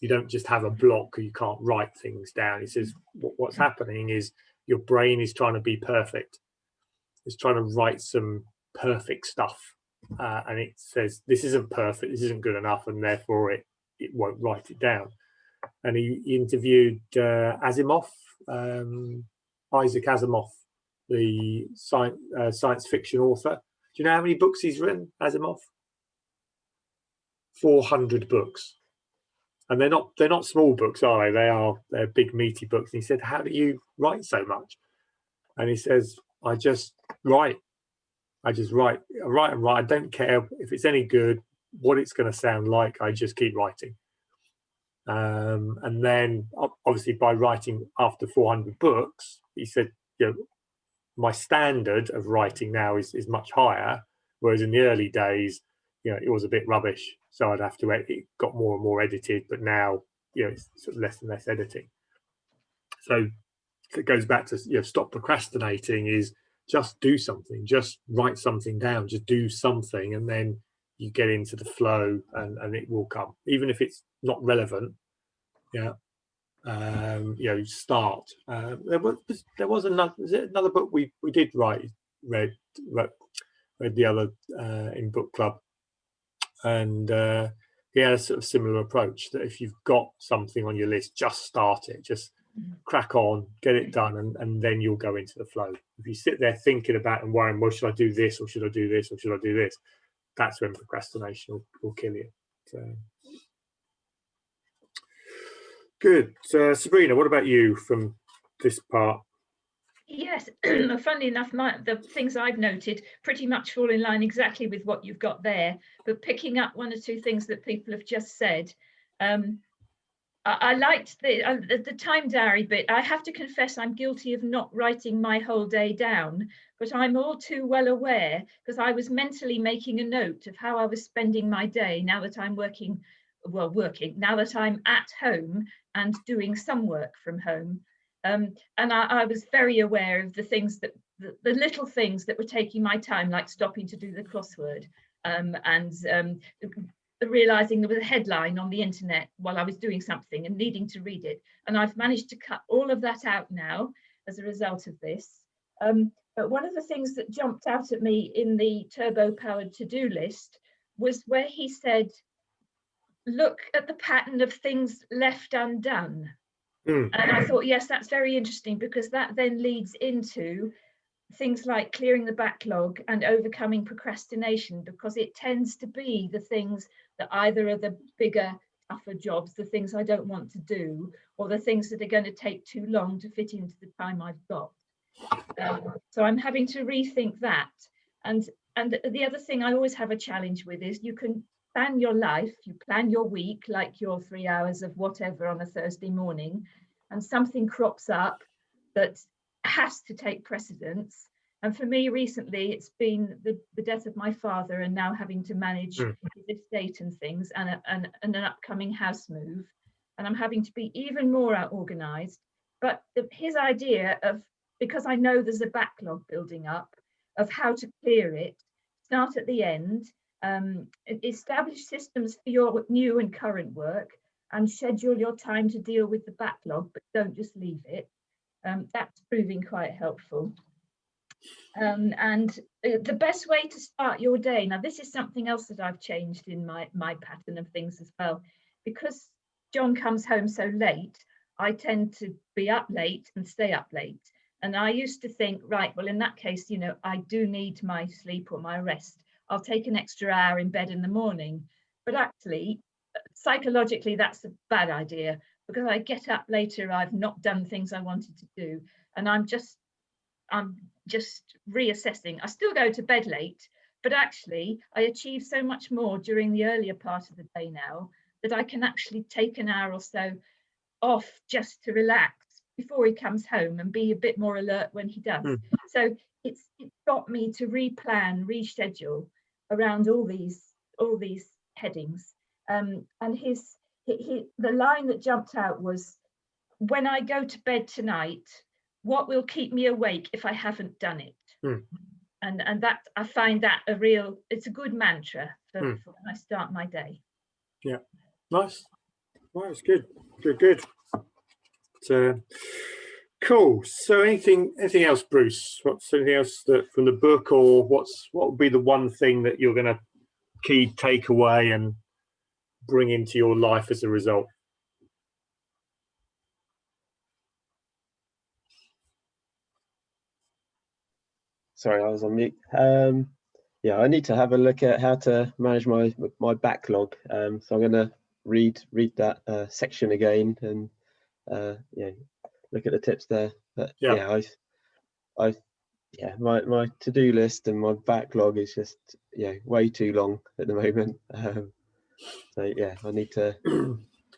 you don't just have a block or you can't write things down. He says, what's happening is your brain is trying to be perfect. It's trying to write some perfect stuff. And it says, this isn't perfect, this isn't good enough, and therefore it won't write it down. And he interviewed Asimov, Isaac Asimov, the science fiction author. Do you know how many books he's written, Asimov? 400 books. And they're not small books, are they? They're big, meaty books. And he said, how do you write so much? And he says, I just write. I write. I don't care if it's any good, what it's going to sound like. I just keep writing. And then obviously by writing after 400 books, he said, my standard of writing now is much higher, whereas in the early days, it was a bit rubbish, so I'd have to edit. It got more and more edited, but now it's sort of less and less editing. So it goes back to stop procrastinating, is just do something, just write something down, just do something, and then you get into the flow, and it will come, even if it's not relevant. Start. There was another book we did read the other in book club, and he had a sort of similar approach, that if you've got something on your list, just start it, just crack on, get it done, and then you'll go into the flow. If you sit there thinking about and worrying, well, should I do this, or should I do this, or should I do this, that's when procrastination will kill you. So good. Sabrina, what about you from this part? Yes, funnily enough, the things I've noted pretty much fall in line exactly with what you've got there, but picking up one or two things that people have just said. I liked the time diary bit. I have to confess I'm guilty of not writing my whole day down, but I'm all too well aware, because I was mentally making a note of how I was spending my day now that I'm now that I'm at home and doing some work from home. And I was very aware of the things the little things that were taking my time, like stopping to do the crossword, and realizing there was a headline on the internet while I was doing something and needing to read it. And I've managed to cut all of that out now as a result of this. But one of the things that jumped out at me in the turbo-powered to-do list was where he said, look at the pattern of things left undone. And I thought, yes, that's very interesting, because that then leads into things like clearing the backlog and overcoming procrastination, because it tends to be the things that either are the bigger, tougher jobs, the things I don't want to do, or the things that are going to take too long to fit into the time I've got. So I'm having to rethink that. And the other thing I always have a challenge with is, you can plan your life, you plan your week, like your 3 hours of whatever on a Thursday morning, and something crops up that has to take precedence. And for me recently, it's been the death of my father, and now having to manage his estate and things, and an upcoming house move. And I'm having to be even more organized. But his idea of, because I know there's a backlog building up, of how to clear it, start at the end, establish systems for your new and current work, and schedule your time to deal with the backlog, but don't just leave it. That's proving quite helpful. And the best way to start your day, now this is something else that I've changed in my pattern of things as well, because John comes home so late, I tend to be up late and stay up late. And I used to think, right, well, in that case, I do need my sleep or my rest. I'll take an extra hour in bed in the morning. But actually, psychologically, that's a bad idea, because I get up later, I've not done things I wanted to do, and I'm just reassessing. I still go to bed late, but actually I achieve so much more during the earlier part of the day now, that I can actually take an hour or so off just to relax before he comes home and be a bit more alert when he does. So it's got me to replan, reschedule around all these headings. And the line that jumped out was, when I go to bed tonight, what will keep me awake if I haven't done it? And that, I find that it's a good mantra for when I start my day. Yeah, nice. Well, it's good. Cool. So anything else, Bruce? What's anything else that from the book, or what would be the one thing that you're going to key take away and bring into your life as a result? Sorry, I was on mute. Yeah, I need to have a look at how to manage my backlog. So I'm going to read that section again and look at the tips there. But my to-do list and my backlog is just way too long at the moment. So yeah, I need to.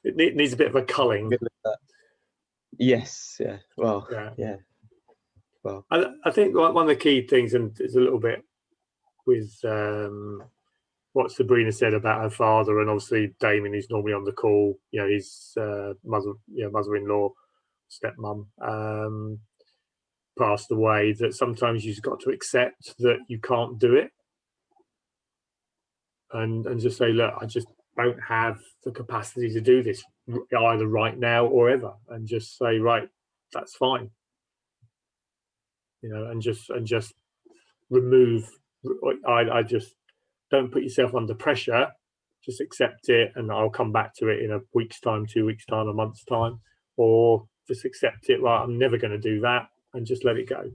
It needs a bit of a culling. Yes. Yeah. Well. Yeah. Yeah. Well, I think one of the key things, and it's a little bit with what Sabrina said about her father, and obviously Damien, who's normally on the call, his mother-in-law, stepmom, passed away, that sometimes you've got to accept that you can't do it, and just say, look, I just don't have the capacity to do this either right now or ever, and just say, right, that's fine. And just remove. I just don't put yourself under pressure. Just accept it, and I'll come back to it in a week's time, 2 weeks' time, a month's time, or just accept it. Right, I'm never going to do that, and just let it go.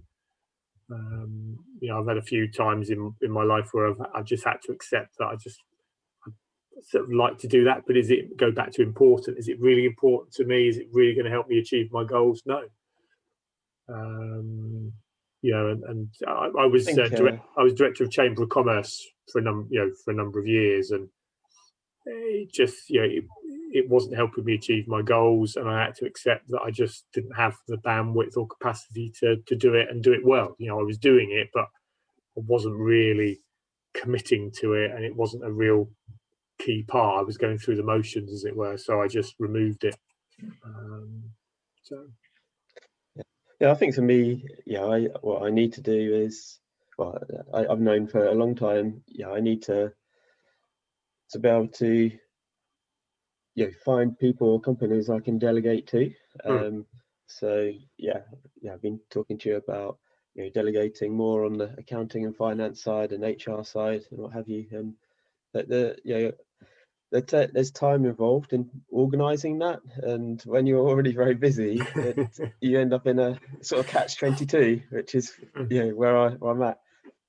I've had a few times in my life where I've just had to accept that I sort of like to do that, but go back to important? Is it really important to me? Is it really going to help me achieve my goals? No. I was director of Chamber of Commerce for a number of years, and it just it wasn't helping me achieve my goals, and I had to accept that I just didn't have the bandwidth or capacity to do it and do it well. I was doing it, but I wasn't really committing to it, and it wasn't a real key part. I was going through the motions, as it were, so I just removed it. Yeah, I think for me, what I need to do is, I've known for a long time, I need to be able to, find people or companies I can delegate to. So I've been talking to you about, delegating more on the accounting and finance side and HR side and what have you. There's time involved in organising that, and when you're already very busy, you end up in a sort of catch-22, which is where I'm at.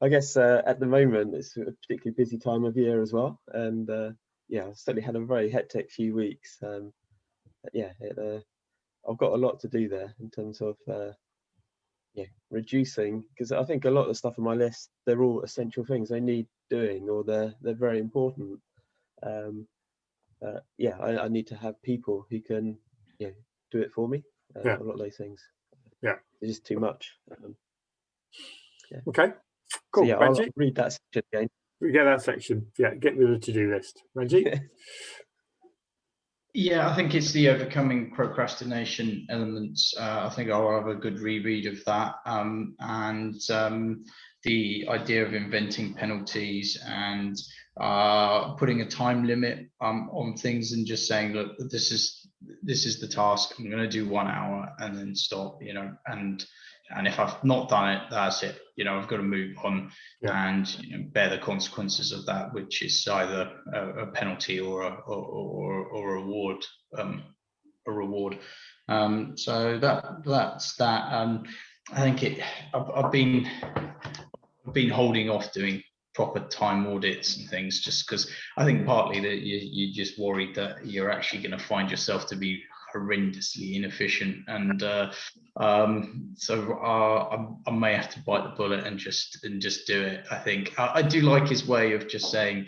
I guess at the moment it's a particularly busy time of year as well, and I've certainly had a very hectic few weeks. I've got a lot to do there in terms of reducing, because I think a lot of the stuff on my list, they're all essential things they need doing, or they're very important. I need to have people who can do it for me. A lot of those things. It's just too much. Okay, cool. So, I'll read that section again. We get that section. Get rid of the to-do list. Ranjit? Yeah, I think it's the overcoming procrastination elements. I think I'll have a good reread of that, and the idea of inventing penalties and putting a time limit on things, and just saying, look, this is the task. I'm going to do 1 hour and then stop. And if I've not done it, that's it. I've got to move on and bear the consequences of that, which is either a penalty or a reward. So that's that. I think I've been holding off doing proper time audits and things, just because I think partly that you're just worried that you're actually going to find yourself to be horrendously inefficient, and so I may have to bite the bullet and just do it. I think I do like his way of just saying,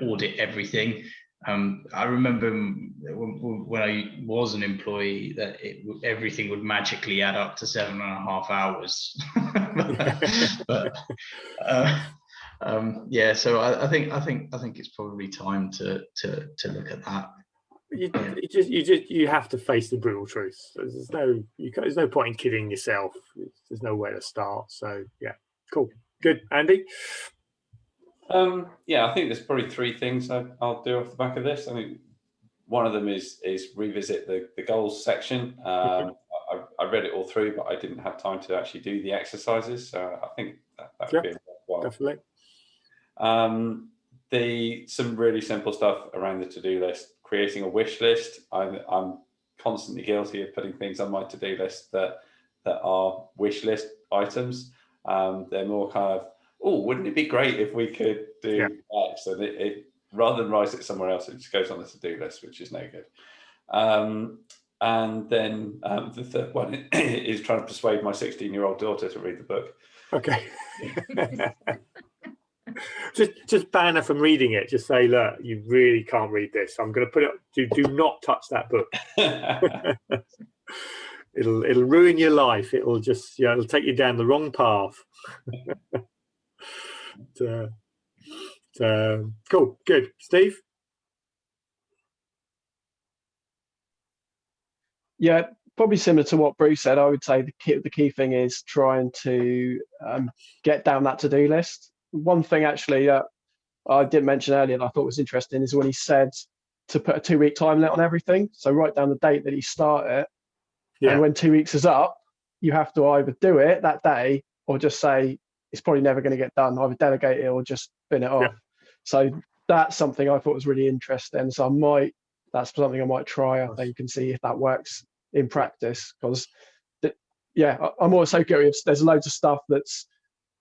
audit everything, I remember when I was an employee that everything would magically add up to 7.5 hours. but yeah, so I think it's probably time to look at that. You have to face the brutal truth. There's no point in kidding yourself. There's no way to start. So yeah, cool, good. Andy? Yeah, I think there's probably 3 things I'll do off the back of this. I mean, one of them is revisit the goals section. I read it all through, but I didn't have time to actually do the exercises. So I think that would be worthwhile. Definitely. Some really simple stuff around the to-do list, creating a wish list. I'm constantly guilty of putting things on my to-do list that are wish list items. They're more kind of, oh, wouldn't it be great if we could do X? So it rather than write it somewhere else, it just goes on the to-do list, which is no good. And then the third one is trying to persuade my 16-year-old daughter to read the book. Okay. just ban her from reading it. Just say, look, you really can't read this. I'm going to put it. Do not touch that book. It'll ruin your life. It'll just it'll take you down the wrong path. Cool, good. Steve? Yeah, probably similar to what Bruce said. I would say the key thing is trying to get down that to-do list. One thing actually I didn't mention earlier that I thought was interesting is when he said to put a 2-week time limit on everything. So write down the date that you start it, and when 2 weeks is up, you have to either do it that day or just say it's probably never going to get done. Either delegate it or just bin it off. So that's something I thought was really interesting. So that's something I might try. I think and see if that works in practice, because I'm also curious. There's loads of stuff that's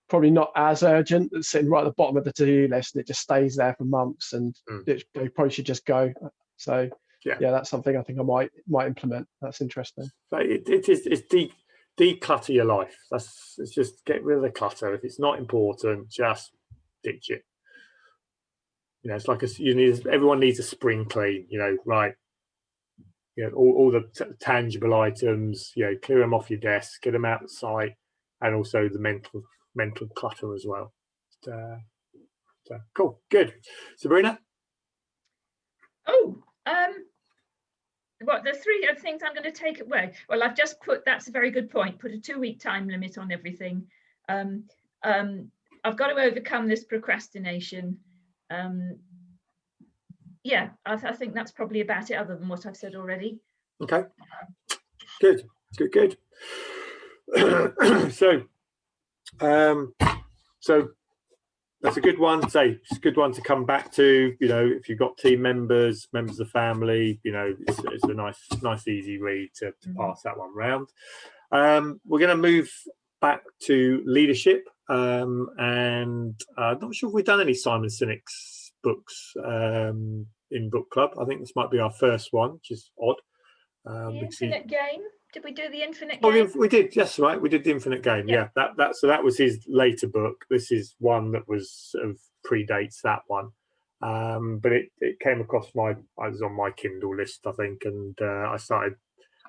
probably not as urgent that's sitting right at the bottom of the to-do list, and it just stays there for months, and it probably should just go. So that's something I think I might implement. That's interesting. So it's declutter your life. It's just get rid of the clutter. If it's not important, just ditch it. It's like everyone needs a spring clean. Right. All the tangible items. Clear them off your desk, get them out of sight, and also the mental clutter as well. Cool, good. Sabrina? The 3 things I'm going to take away. Well, I've just put, that's a very good point, put a 2-week time limit on everything. I've got to overcome this procrastination. I think that's probably about it, other than what I've said already. Okay, good. So that's a good one. It's a good one to come back to. If you've got team members of the family, it's a nice easy read to pass that one round. We're going to move back to leadership, and I'm not sure if we've done any Simon Sinek's books in book club. I think this might be our first one, which is odd. The Infinite Game. Did we do the Infinite Game? We did. Yes, right. We did the Infinite Game. Yeah. That was his later book. This is one that was sort of predates that one. But it came across I was on my Kindle list, I think, and I started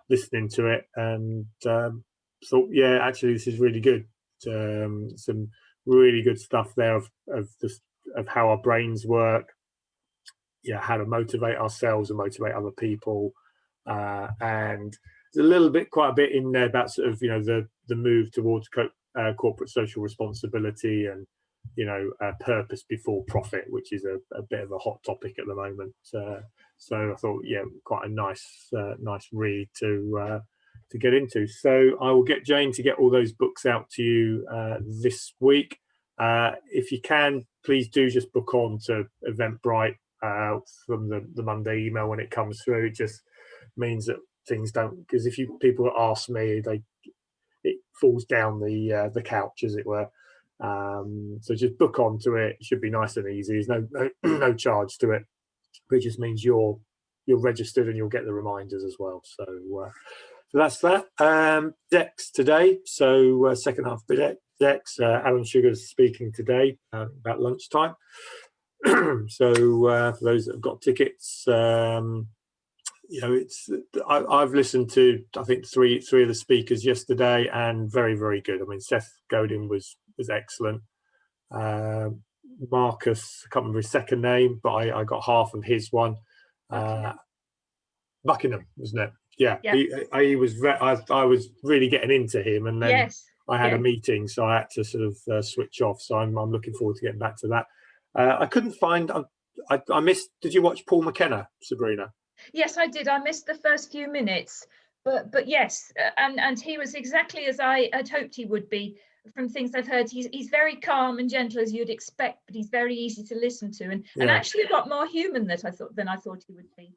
listening to it and thought, actually, this is really good. Some really good stuff there of how our brains work. How to motivate ourselves and motivate other people, and there's quite a bit in there about sort of the move towards corporate social responsibility and purpose before profit, which is a bit of a hot topic at the moment. So I thought quite a nice read to get into. So I will get Jane to get all those books out to you this week. If you can, please do just book on to Eventbrite from the Monday email when it comes through. It just means that things don't, because if people ask me, it falls down the couch, as it were. So just book onto it. It should be nice and easy. There's no charge to it. But it just means you're registered and you'll get the reminders as well. So that's that. Decks today. So second half of Decks. Alan Sugar's speaking today about lunchtime. So for those that have got tickets, you know, I've listened to, I think, three of the speakers yesterday, and very, very good. I mean, Seth Godin was excellent. Marcus, I can't remember his second name, but I got half of his one. Buckingham, wasn't it? Yeah. He was. I was really getting into him, and then I had a meeting, so I had to sort of switch off. So I'm looking forward to getting back to that. I couldn't find. I missed. Did you watch Paul McKenna, Sabrina? Yes, I did. I missed the first few minutes, but yes, and he was exactly as I had hoped he would be. From things I've heard, he's very calm and gentle as you'd expect, but he's very easy to listen to, and actually a lot more human than I thought he would be.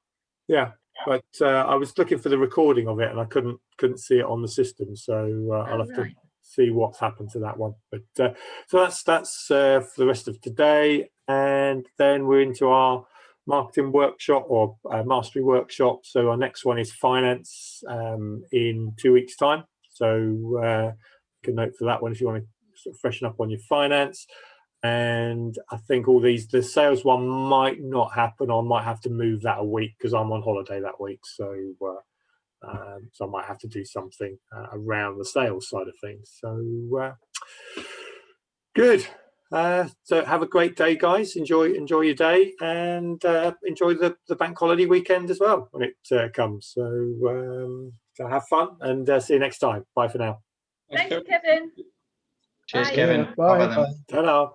Yeah, but I was looking for the recording of it, and I couldn't see it on the system, so I'll have to see what's happened to that one. But so that's for the rest of today, and then we're into our marketing workshop or mastery workshop. So our next one is finance in 2 weeks' time. So you can note for that one if you want to sort of freshen up on your finance. And I think the sales one might not happen, or I might have to move that a week because I'm on holiday that week. So so I might have to do something around the sales side of things. So good. So have a great day, guys. Enjoy your day, and enjoy the bank holiday weekend as well when it comes. So have fun, and see you next time. Bye for now. Thank you, Kevin. Cheers, Bye. Kevin. Bye. Bye. Ta-da.